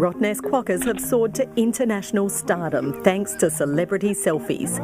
Rottnest quokkas have soared to international stardom thanks to celebrity selfies.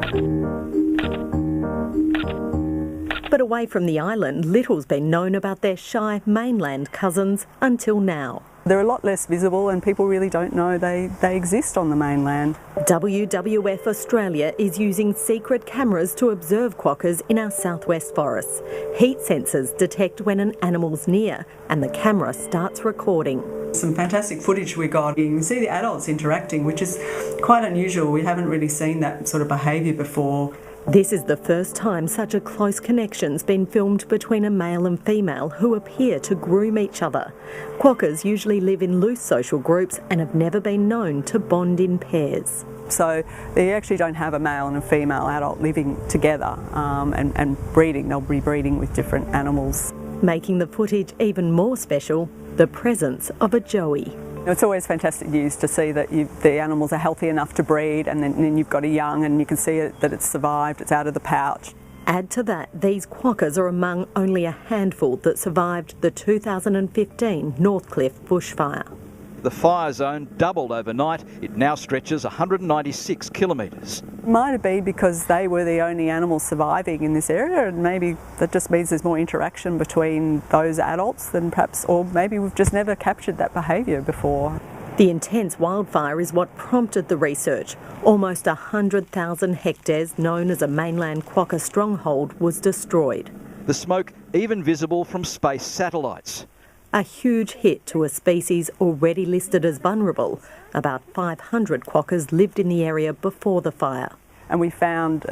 But away from the island, little's been known about their shy mainland cousins until now. They're a lot less visible and people really don't know they exist on the mainland. WWF Australia is using secret cameras to observe quokkas in our southwest forests. Heat sensors detect when an animal's near and the camera starts recording. Some fantastic footage we got. You can see the adults interacting, which is quite unusual. We haven't really seen that sort of behaviour before. This is the first time such a close connection's been filmed between a male and female who appear to groom each other. Quokkas usually live in loose social groups and have never been known to bond in pairs. So they actually don't have a male and a female adult living together and breeding. They'll be breeding with different animals. Making the footage even more special, the presence of a joey. It's always fantastic news to see that the animals are healthy enough to breed, and then you've got a young and you can see that it's survived, it's out of the pouch. Add to that, these quokkas are among only a handful that survived the 2015 Northcliffe bushfire. The fire zone doubled overnight. It now stretches 196 kilometres. Might it be because they were the only animals surviving in this area, and maybe that just means there's more interaction between those adults than perhaps, or maybe we've just never captured that behaviour before. The intense wildfire is what prompted the research. Almost 100,000 hectares known as a mainland quokka stronghold was destroyed. The smoke even visible from space satellites. A huge hit to a species already listed as vulnerable. About 500 quokkas lived in the area before the fire. And we found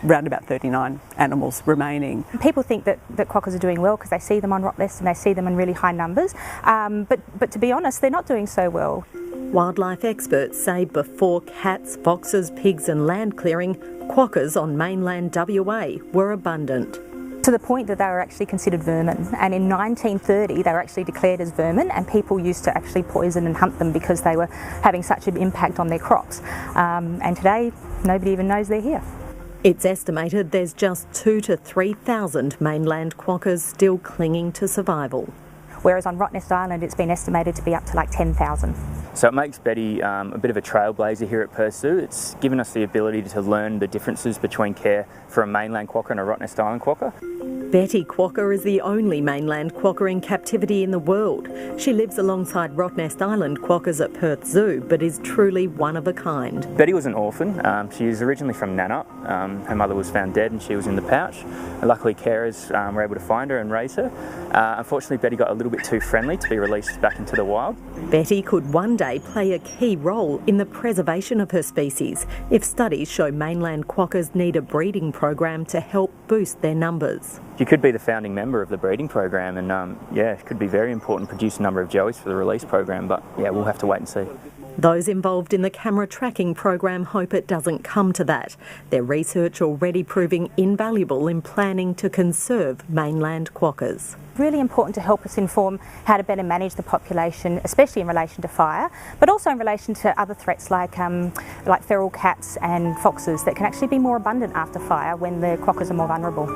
around about 39 animals remaining. People think that quokkas are doing well because they see them on Rottnest and they see them in really high numbers, but to be honest, they're not doing so well. Wildlife experts say before cats, foxes, pigs and land clearing, quokkas on mainland WA were abundant. To the point that they were actually considered vermin, and in 1930 they were actually declared as vermin, and people used to actually poison and hunt them because they were having such an impact on their crops. And today nobody even knows they're here. It's estimated there's just 2,000 to 3,000 mainland quokkas still clinging to survival. Whereas on Rottnest Island it's been estimated to be up to like 10,000. So it makes Betty a bit of a trailblazer here at Perth Zoo. It's given us the ability to learn the differences between care for a mainland quokka and a Rottnest Island quokka. Betty Quokka is the only mainland quokka in captivity in the world. She lives alongside Rottnest Island quokkas at Perth Zoo, but is truly one of a kind. Betty was an orphan. She was originally from Nannup. Her mother was found dead and she was in the pouch. And luckily carers were able to find her and raise her. Unfortunately, Betty got a little bit too friendly to be released back into the wild. Betty could one day play a key role in the preservation of her species if studies show mainland quokkas need a breeding program to help boost their numbers. She could be the founding member of the breeding program, and it could be very important, produce a number of joeys for the release program, but yeah, we'll have to wait and see. Those involved in the camera tracking program hope it doesn't come to that. Their research already proving invaluable in planning to conserve mainland quokkas. Really important to help us inform how to better manage the population, especially in relation to fire, but also in relation to other threats like feral cats and foxes that can actually be more abundant after fire when the quokkas are more vulnerable.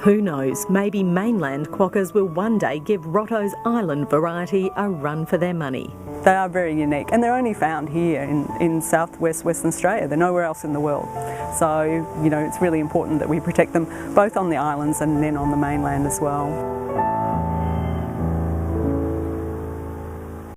Who knows, maybe mainland quokkas will one day give Rottnest Island variety a run for their money. They are very unique, and they're only found here in southwest Western Australia. They're nowhere else in the world. So, it's really important that we protect them both on the islands and then on the mainland as well.